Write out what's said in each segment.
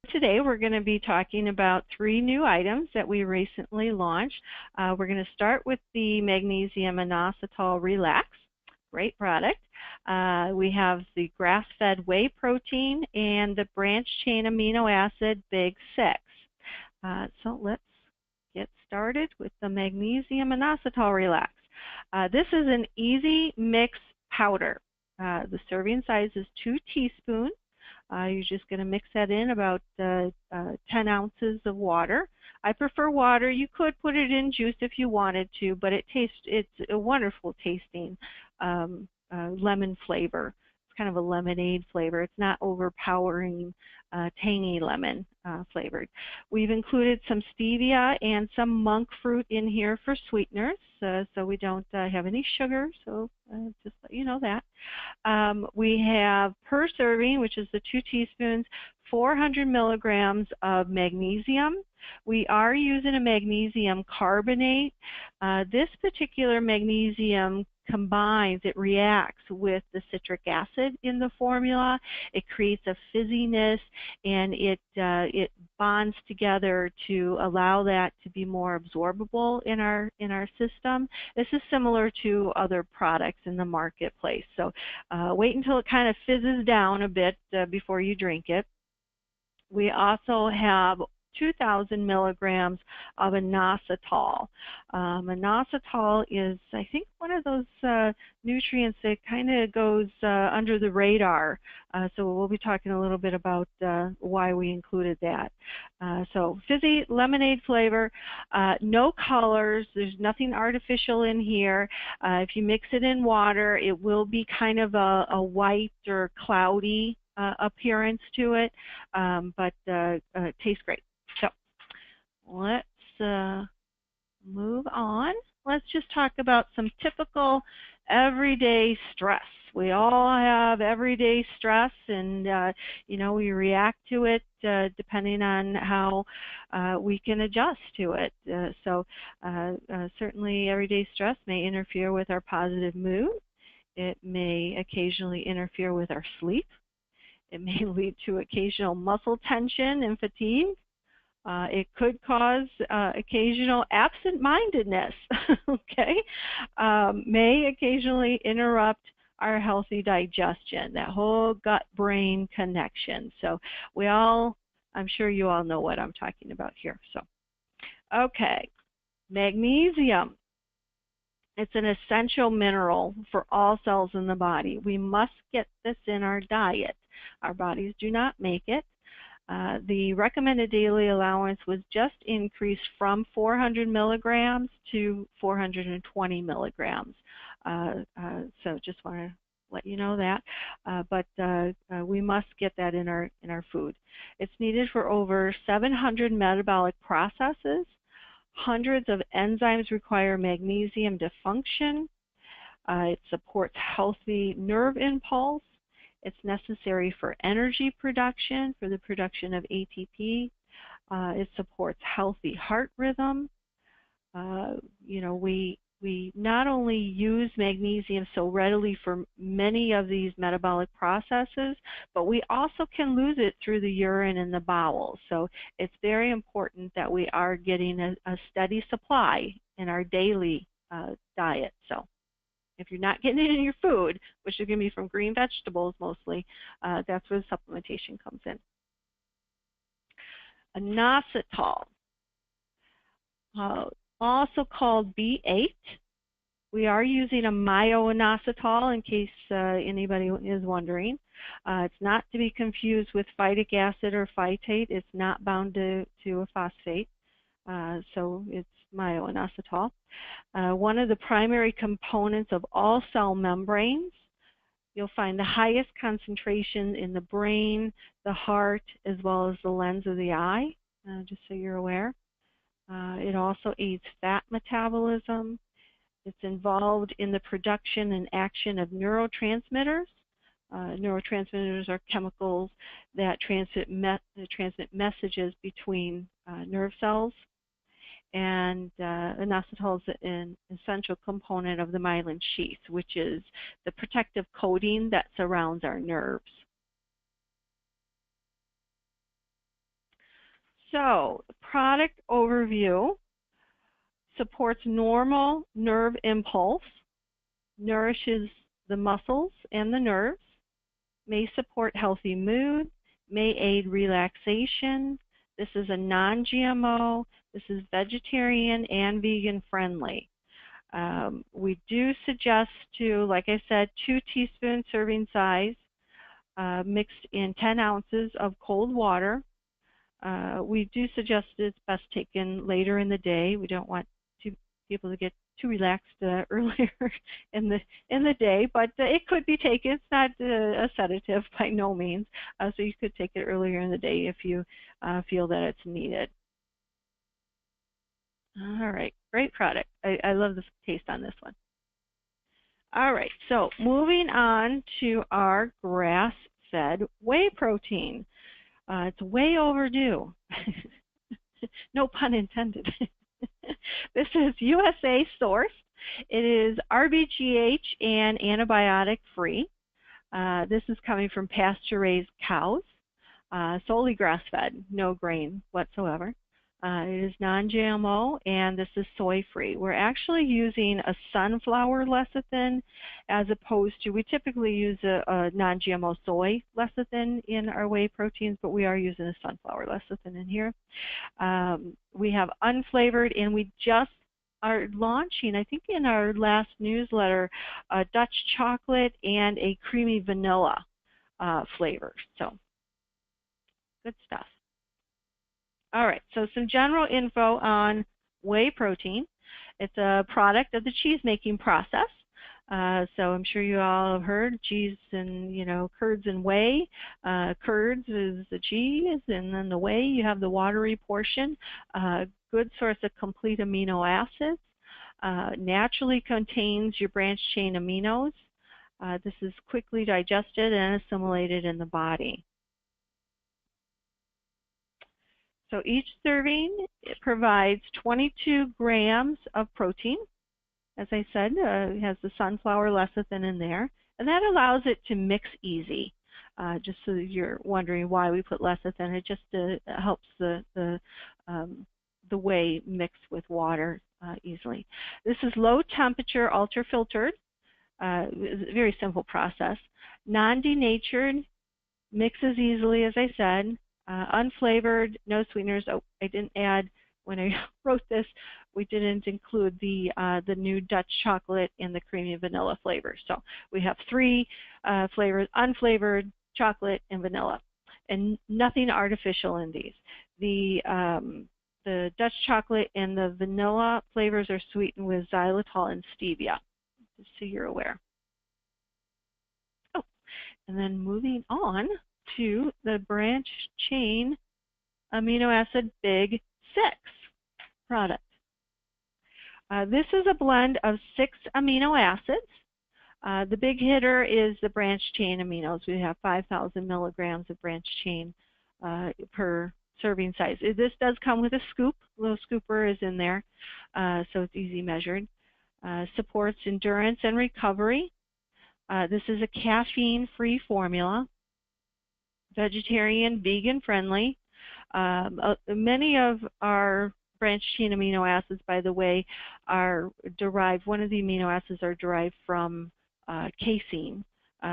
Today we're going to be talking about 3 new items that we recently launched. We're going to start with the magnesium inositol relax, great product. We have the grass-fed whey protein and the branched-chain amino acid big 6. So let's get started with the magnesium inositol relax. This is an easy mix powder. The serving size is 2 teaspoons. You're just going to mix that in about 10 ounces of water. I prefer water. You could put it in juice if you wanted to, but it's a wonderful tasting lemon flavor. It's kind of a lemonade flavor. It's not overpowering, tangy lemon flavored. We've included some stevia and some monk fruit in here for sweeteners, so we don't have any sugar, so just let you know that. We have per serving, which is the 2 teaspoons, 400 milligrams of magnesium. We are using a magnesium carbonate. This particular magnesium combines, it reacts with the citric acid in the formula. It creates a fizziness, and it bonds together to allow that to be more absorbable in our system. This is similar to other products in the marketplace. So wait until it kind of fizzes down a bit before you drink it. We also have 2,000 milligrams of inositol. Inositol is, I think, one of those nutrients that kind of goes under the radar. So we'll be talking a little bit about why we included that. So fizzy lemonade flavor, no colors. There's nothing artificial in here. If you mix it in water, it will be kind of a white or cloudy appearance to it, but it tastes great. So let's move on. Let's just talk about some typical everyday stress. We all have everyday stress, and you know, we react to it depending on how we can adjust to it. Certainly everyday stress may interfere with our positive mood. It may occasionally interfere with our sleep. It may lead to occasional muscle tension and fatigue. It could cause occasional absent-mindedness, okay? May occasionally interrupt our healthy digestion, that whole gut-brain connection. So I'm sure you all know what I'm talking about here. So, okay, magnesium. It's an essential mineral for all cells in the body. We must get this in our diet. Our bodies do not make it. The recommended daily allowance was just increased from 400 milligrams to 420 milligrams. So just want to let you know that. But we must get that in our food. It's needed for over 700 metabolic processes. Hundreds of enzymes require magnesium to function. It supports healthy nerve impulse. It's necessary for energy production, for the production of ATP. It supports healthy heart rhythm. You know, we not only use magnesium so readily for many of these metabolic processes, but we also can lose it through the urine and the bowels. So it's very important that we are getting a steady supply in our daily diet. So if you're not getting it in your food, which is going to be from green vegetables mostly, that's where the supplementation comes in. Inositol, also called B8. We are using a myo-inositol in case anybody is wondering. It's not to be confused with phytic acid or phytate. It's not bound to a phosphate, so it's myo-inositol. One of the primary components of all cell membranes. You'll find the highest concentration in the brain, the heart, as well as the lens of the eye, just so you're aware. It also aids fat metabolism. It's involved in the production and action of neurotransmitters. Neurotransmitters are chemicals that transmit messages between nerve cells. And inositol is an essential component of the myelin sheath, which is the protective coating that surrounds our nerves. So, product overview: supports normal nerve impulse, nourishes the muscles and the nerves, may support healthy mood, may aid relaxation. This is a non-GMO. This is vegetarian and vegan friendly. We do suggest to, like I said, 2 teaspoon serving size mixed in 10 ounces of cold water. We do suggest it's best taken later in the day. We don't want people to get too relaxed earlier in the day, but it could be taken. It's not a sedative by no means, so you could take it earlier in the day if you feel that it's needed. All right, great product. I love the taste on this one. All right, so moving on to our grass-fed whey protein. It's way overdue. No pun intended. This is USA sourced. It is RBGH and antibiotic free. This is coming from pasture-raised cows, solely grass-fed, no grain whatsoever. It is non-GMO, and this is soy-free. We're actually using a sunflower lecithin as opposed to, we typically use a non-GMO soy lecithin in our whey proteins, but we are using a sunflower lecithin in here. We have unflavored, and we just are launching, I think in our last newsletter, a Dutch chocolate and a creamy vanilla flavor. So, good stuff. All right, so some general info on whey protein. It's a product of the cheese making process. So I'm sure you all have heard cheese and, curds and whey. Curds is the cheese, and then the whey, you have the watery portion. Good source of complete amino acids. Naturally contains your branched chain aminos. This is quickly digested and assimilated in the body. So each serving provides 22 grams of protein. As I said, it has the sunflower lecithin in there, and that allows it to mix easy. Just so that you're wondering why we put lecithin, it just helps the whey mix with water easily. This is low temperature, ultra filtered. It's a very simple process. Non-denatured, mixes easily, as I said. Unflavored, no sweeteners. Oh, I didn't add, when I wrote this, we didn't include the new Dutch chocolate and the creamy vanilla flavor. So we have 3 flavors: unflavored, chocolate, and vanilla, and nothing artificial in these. The Dutch chocolate and the vanilla flavors are sweetened with xylitol and stevia, just so you're aware. Oh, and then moving on to the branched chain amino acid Big 6 product. This is a blend of 6 amino acids. The big hitter is the branched chain aminos. We have 5,000 milligrams of branched chain per serving size. This does come with a scoop. A little scooper is in there, so it's easy measured. Supports endurance and recovery. This is a caffeine-free formula. Vegetarian, vegan friendly. Many of our branched chain amino acids, by the way, are derived, one of the amino acids are derived from casein,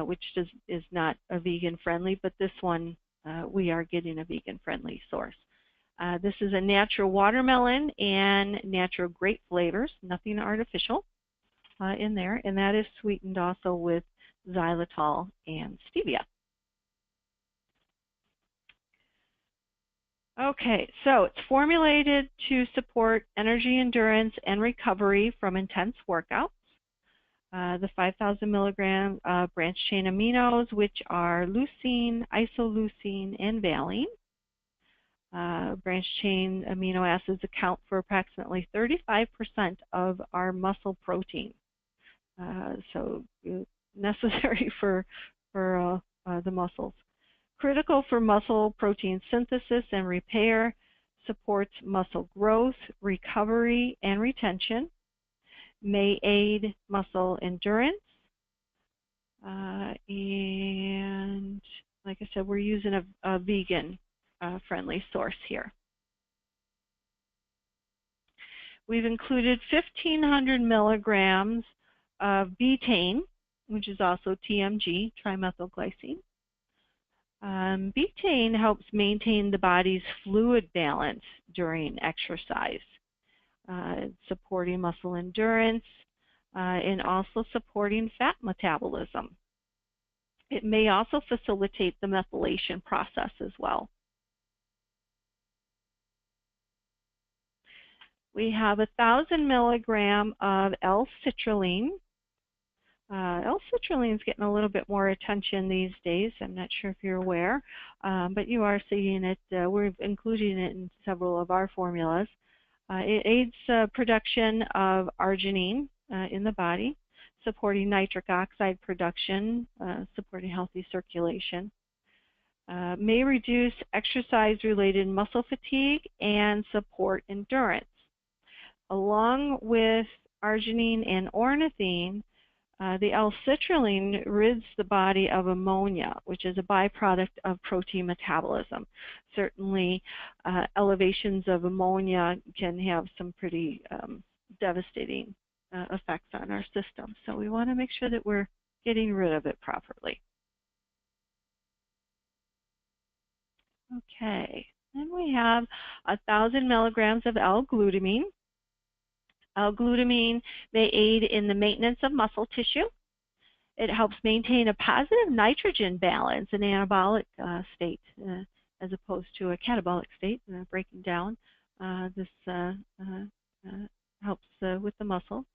which is not a vegan friendly, but this one we are getting a vegan friendly source. This is a natural watermelon and natural grape flavors, nothing artificial in there, and that is sweetened also with xylitol and stevia. Okay, so it's formulated to support energy, endurance, and recovery from intense workouts. The 5,000 milligram branched chain aminos, which are leucine, isoleucine, and valine. Branched chain amino acids account for approximately 35% of our muscle protein. So necessary for the muscles. Critical for muscle protein synthesis and repair, supports muscle growth, recovery, and retention, may aid muscle endurance, and like I said, we're using a vegan friendly source here. We've included 1,500 milligrams of betaine, which is also TMG, trimethylglycine. Betaine helps maintain the body's fluid balance during exercise, supporting muscle endurance, and also supporting fat metabolism. It may also facilitate the methylation process as well. We have 1,000 milligram of L-citrulline. L-citrulline is getting a little bit more attention these days. I'm not sure if you're aware, but you are seeing it. We're including it in several of our formulas. It aids production of arginine in the body, supporting nitric oxide production, supporting healthy circulation. May reduce exercise-related muscle fatigue and support endurance. Along with arginine and ornithine, the L-citrulline rids the body of ammonia, which is a byproduct of protein metabolism. Certainly, elevations of ammonia can have some pretty devastating effects on our system. So we want to make sure that we're getting rid of it properly. Okay, then we have 1,000 milligrams of L-glutamine. L-glutamine may aid in the maintenance of muscle tissue. It helps maintain a positive nitrogen balance, an anabolic state, as opposed to a catabolic state, breaking down. This helps with the muscle.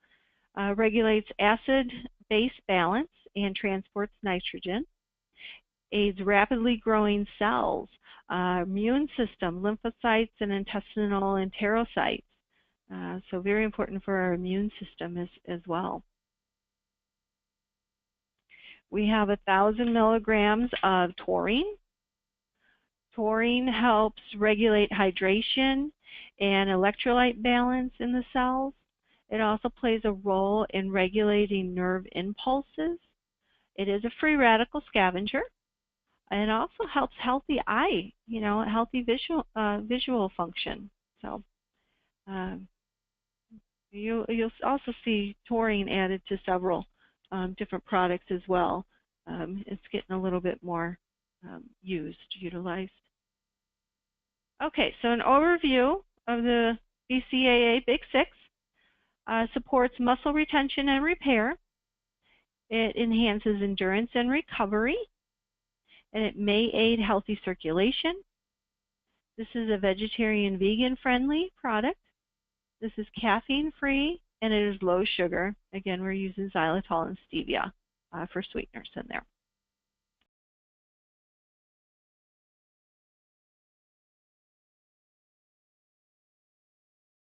Regulates acid-base balance and transports nitrogen. Aids rapidly growing cells, immune system, lymphocytes, and intestinal enterocytes. So very important for our immune system as well. We have 1,000 milligrams of taurine. Taurine helps regulate hydration and electrolyte balance in the cells. It also plays a role in regulating nerve impulses. It is a free radical scavenger. And it also helps healthy eye, healthy visual function. So you'll also see taurine added to several different products as well. It's getting a little bit more utilized. Okay, so an overview of the BCAA Big Six. Supports muscle retention and repair. It enhances endurance and recovery. And it may aid healthy circulation. This is a vegetarian, vegan-friendly product. This is caffeine-free, and it is low sugar. Again, we're using xylitol and stevia for sweeteners in there.